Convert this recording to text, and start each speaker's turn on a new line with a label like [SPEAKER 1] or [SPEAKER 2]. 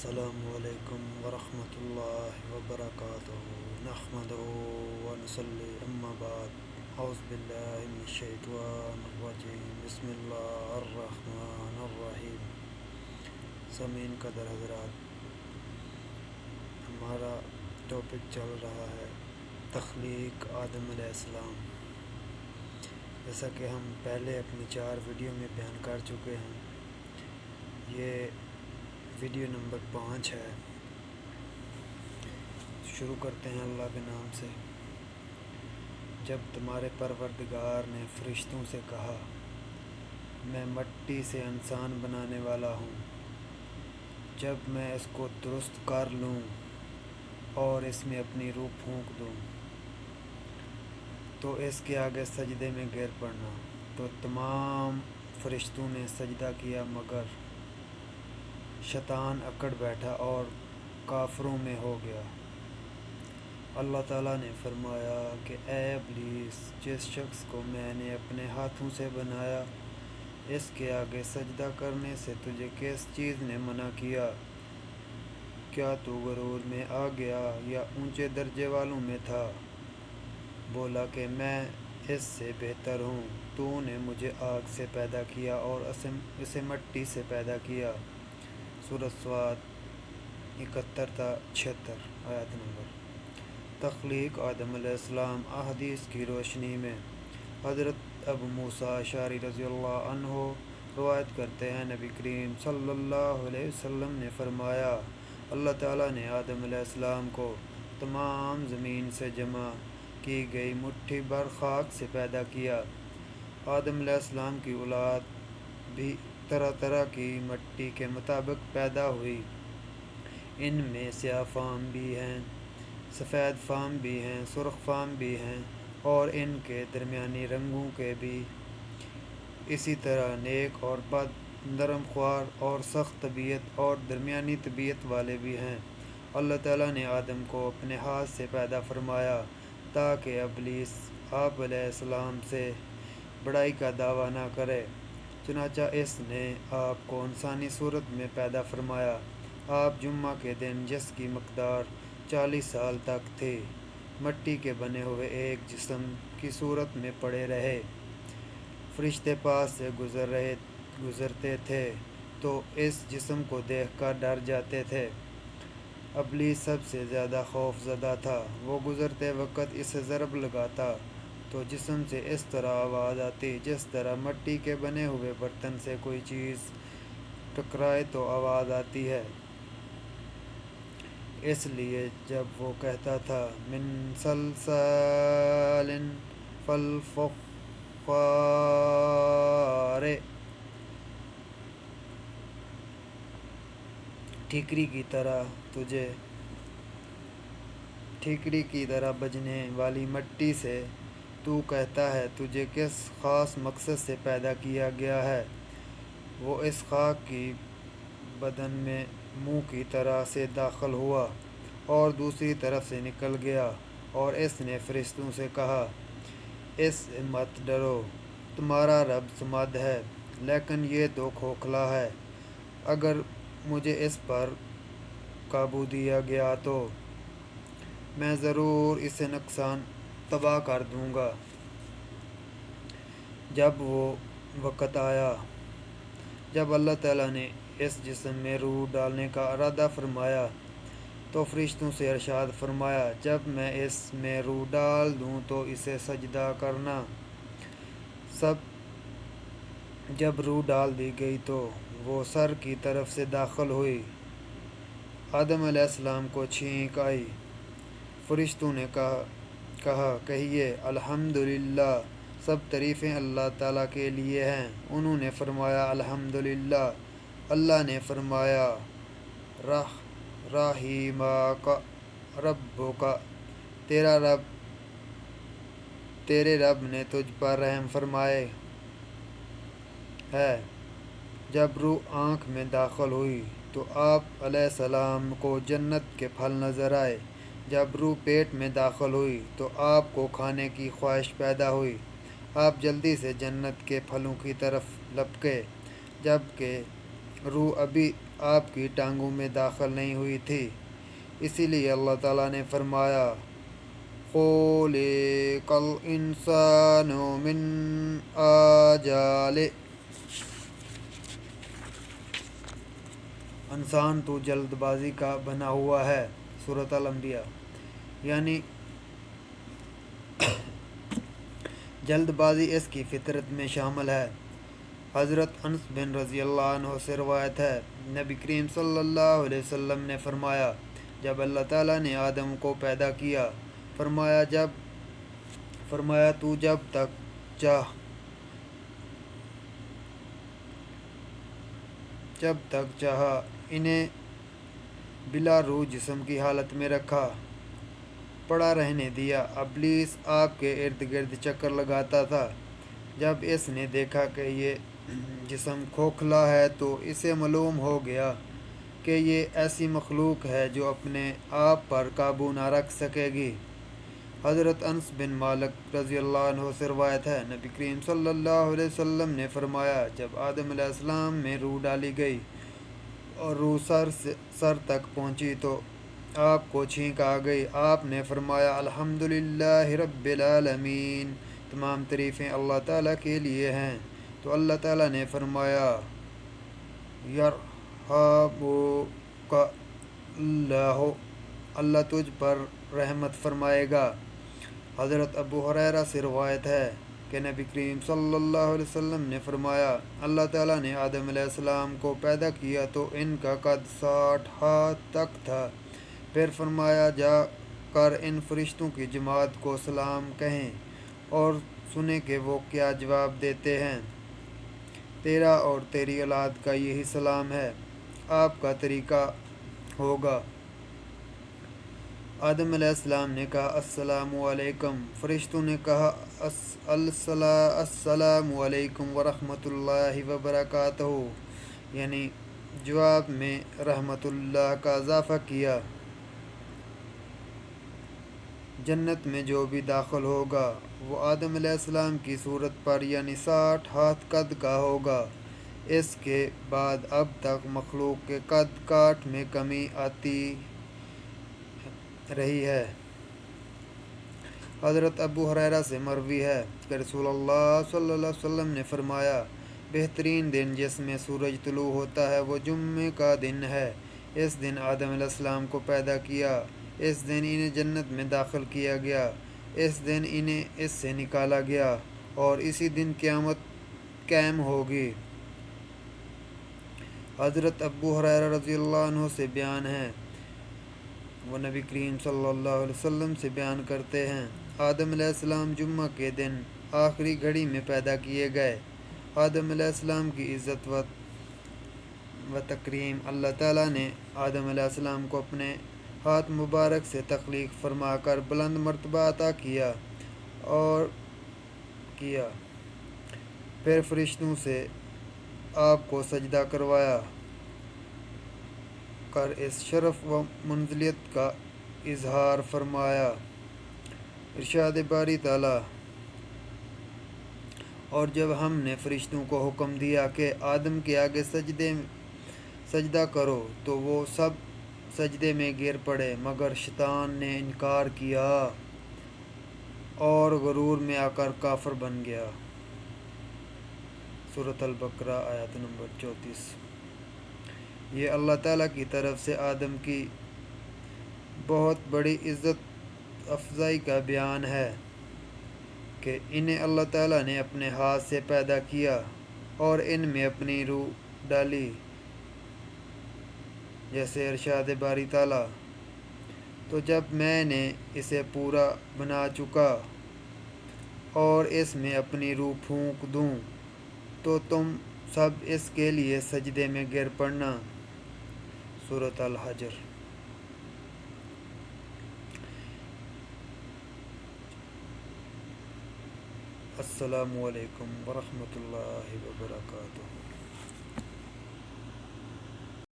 [SPEAKER 1] السلام علیکم ورحمۃ اللہ وبرکاتہ نحمدہ ونصلی اما بعد اعوذ باللہ من الشیطان الرجیم بسم اللہ الرحمن الرحیم۔ سامعین قدر حضرات، ہمارا ٹاپک چل رہا ہے تخلیق آدم علیہ السلام۔ جیسا کہ ہم پہلے اپنی 4 ویڈیو میں بیان کر چکے ہیں، یہ ویڈیو نمبر 5 ہے۔ شروع کرتے ہیں اللہ کے نام سے۔ جب تمہارے پروردگار نے فرشتوں سے کہا، میں مٹی سے انسان بنانے والا ہوں، جب میں اس کو درست کر لوں اور اس میں اپنی روح پھونک دوں تو اس کے آگے سجدے میں گر پڑنا، تو تمام فرشتوں نے سجدہ کیا مگر شیطان اکڑ بیٹھا اور کافروں میں ہو گیا۔ اللہ تعالیٰ نے فرمایا کہ اے ابلیس، جس شخص کو میں نے اپنے ہاتھوں سے بنایا، اس کے آگے سجدہ کرنے سے تجھے کس چیز نے منع کیا؟ کیا تو غرور میں آ گیا یا اونچے درجے والوں میں تھا؟ بولا کہ میں اس سے بہتر ہوں، تو نے مجھے آگ سے پیدا کیا اور اسے مٹی سے پیدا کیا۔ سورۃ صاد 71 تا 76 آیت نمبر۔ تخلیق آدم علیہ السلام۔ احادیث کی روشنی میں حضرت ابو موسیٰ اشعری رضی اللہ عنہ روایت کرتے ہیں، نبی کریم صلی اللہ علیہ وسلم نے فرمایا، اللہ تعالیٰ نے آدم علیہ السلام کو تمام زمین سے جمع کی گئی مٹھی بھر خاک سے پیدا کیا۔ آدم علیہ السلام کی اولاد بھی طرح طرح کی مٹی کے مطابق پیدا ہوئی۔ ان میں سیاہ فام بھی ہیں، سفید فام بھی ہیں، سرخ فام بھی ہیں، اور ان کے درمیانی رنگوں کے بھی۔ اسی طرح نیک اور بد، نرم خوار اور سخت طبیعت اور درمیانی طبیعت والے بھی ہیں۔ اللہ تعالیٰ نے آدم کو اپنے ہاتھ سے پیدا فرمایا تاکہ ابلیس آپ علیہ السلام سے بڑائی کا دعویٰ نہ کرے۔ چنانچہ اس نے آپ کو انسانی صورت میں پیدا فرمایا۔ آپ جمعہ کے دن، جس کی مقدار 40 سال تک تھی، مٹی کے بنے ہوئے ایک جسم کی صورت میں پڑے رہے۔ فرشتے پاس سے گزرتے تھے تو اس جسم کو دیکھ کر ڈر جاتے تھے۔ ابلیس سب سے زیادہ خوف زدہ تھا۔ وہ گزرتے وقت اسے ضرب لگاتا تو جسم سے اس طرح آواز آتی جس طرح مٹی کے بنے ہوئے برتن سے کوئی چیز ٹکرائے تو آواز آتی ہے۔ اس لیے جب وہ کہتا تھا من صلصال فالفخار، ٹھیکری کی طرح بجنے والی مٹی سے، تو کہتا ہے تجھے کس خاص مقصد سے پیدا کیا گیا ہے؟ وہ اس خاک کی بدن میں منہ کی طرح سے داخل ہوا اور دوسری طرف سے نکل گیا، اور اس نے فرشتوں سے کہا، اس سے مت ڈرو، تمہارا رب صمد ہے، لیکن یہ تو کھوکھلا ہے۔ اگر مجھے اس پر قابو دیا گیا تو میں ضرور اسے تباہ کر دوں گا۔ جب وہ وقت آیا جب اللہ تعالیٰ نے اس جسم میں روح ڈالنے کا ارادہ فرمایا تو فرشتوں سے ارشاد فرمایا، جب میں اس میں روح ڈال دوں تو اسے سجدہ کرنا۔ جب روح ڈال دی گئی تو وہ سر کی طرف سے داخل ہوئی۔ آدم علیہ السلام کو چھینک آئی۔ فرشتوں نے کہا، کہیے الحمدللہ، سب تعریفیں اللہ تعالیٰ کے لیے ہیں۔ انہوں نے فرمایا الحمدللہ۔ اللہ نے فرمایا رحمک ربک، تیرے رب نے تجھ پر رحم فرمائے ہے۔ جب روح آنکھ میں داخل ہوئی تو آپ علیہ السلام کو جنت کے پھل نظر آئے۔ جب روح پیٹ میں داخل ہوئی تو آپ کو کھانے کی خواہش پیدا ہوئی۔ آپ جلدی سے جنت کے پھلوں کی طرف لپکے۔ جب کہ روح ابھی آپ کی ٹانگوں میں داخل نہیں ہوئی تھی، اسی لیے اللہ تعالیٰ نے فرمایا خُلِقَ الْإِنسَانُ مِنْ عَجَلٍ، انسان تو جلد بازی کا بنا ہوا ہے۔ سورۃ الانبیاء۔ یعنی جلد بازی اس کی فطرت میں شامل ہے۔ حضرت انس بن رضی اللہ عنہ سے روایت ہے، نبی کریم صلی اللہ علیہ وسلم نے فرمایا، جب اللہ تعالیٰ نے آدم کو پیدا کیا، فرمایا تو جب تک چاہا انہیں بلا روح جسم کی حالت میں رکھا، پڑا رہنے دیا۔ ابلیس آپ کے ارد گرد چکر لگاتا تھا۔ جب اس نے دیکھا کہ یہ جسم کھوکھلا ہے تو اسے معلوم ہو گیا کہ یہ ایسی مخلوق ہے جو اپنے آپ پر قابو نہ رکھ سکے گی۔ حضرت انس بن مالک رضی اللہ عنہ سے روایت ہے، نبی کریم صلی اللہ علیہ وسلم نے فرمایا، جب آدم علیہ السلام میں روح ڈالی گئی اور روح سر تک پہنچی تو آپ کو چھینک آ گئی۔ آپ نے فرمایا الحمدللہ رب العالمین، تمام تعریفیں اللہ تعالیٰ کے لیے ہیں۔ تو اللہ تعالیٰ نے فرمایا یرحمک اللہ، اللہ تجھ پر رحمت فرمائے گا۔ حضرت ابو ہریرہ سے روایت ہے کہ نبی کریم صلی اللہ علیہ وسلم نے فرمایا، اللہ تعالیٰ نے آدم علیہ السلام کو پیدا کیا تو ان کا قد 60 ہاتھ تک تھا، پھر فرمایا جا کر ان فرشتوں کی جماعت کو سلام کہیں اور سنیں کہ وہ کیا جواب دیتے ہیں۔ تیرا اور تیری اولاد کا یہی سلام ہے۔ آپ کا طریقہ ہوگا، آدم علیہ السلام نے کہا السلام علیکم، فرشتوں نے کہا السلام علیکم ورحمۃ اللہ وبرکاتہ، یعنی جواب میں رحمت اللہ کا اضافہ کیا۔ جنت میں جو بھی داخل ہوگا وہ آدم علیہ السلام کی صورت پر یعنی 60 ہاتھ قد کا ہوگا۔ اس کے بعد اب تک مخلوق کے قد کاٹ میں کمی آتی رہی ہے۔ حضرت ابو ہریرہ سے مروی ہے کہ رسول اللہ صلی اللہ علیہ وسلم نے فرمایا، بہترین دن جس میں سورج طلوع ہوتا ہے وہ جمعے کا دن ہے۔ اس دن آدم علیہ السلام کو پیدا کیا، اس دن انہیں جنت میں داخل کیا گیا، اس دن انہیں اس سے نکالا گیا اور اسی دن قیامت قائم ہوگی۔ حضرت ابو ہریرہ رضی اللہ عنہ سے بیان ہے، وہ نبی کریم صلی اللہ علیہ وسلم سے بیان کرتے ہیں، آدم علیہ السلام جمعہ کے دن آخری گھڑی میں پیدا کیے گئے۔ آدم علیہ السلام کی عزت و تکریم اللہ تعالیٰ نے آدم علیہ السلام کو اپنے ہاتھ مبارک سے تخلیق فرما کر بلند مرتبہ عطا کیا پھر فرشتوں سے آپ کو سجدہ کروایا کر اس شرف و منزلت کا اظہار فرمایا۔ ارشاد باری تعالیٰ، اور جب ہم نے فرشتوں کو حکم دیا کہ آدم کے آگے سجدہ کرو تو وہ سب سجدے میں گر پڑے مگر شیطان نے انکار کیا اور غرور میں آ کر کافر بن گیا۔ سورۃ البقرہ آیت نمبر 34۔ یہ اللہ تعالیٰ کی طرف سے آدم کی بہت بڑی عزت افزائی کا بیان ہے کہ انہیں اللہ تعالیٰ نے اپنے ہاتھ سے پیدا کیا اور ان میں اپنی روح ڈالی، جیسے ارشاد باری تعالیٰ، تو جب میں نے اسے پورا بنا چکا اور اس میں اپنی روح پھونک دوں تو تم سب اس کے لیے سجدے میں گر پڑنا۔ سورۃ الحجر۔ السلام علیکم ورحمۃ اللہ وبرکاتہ۔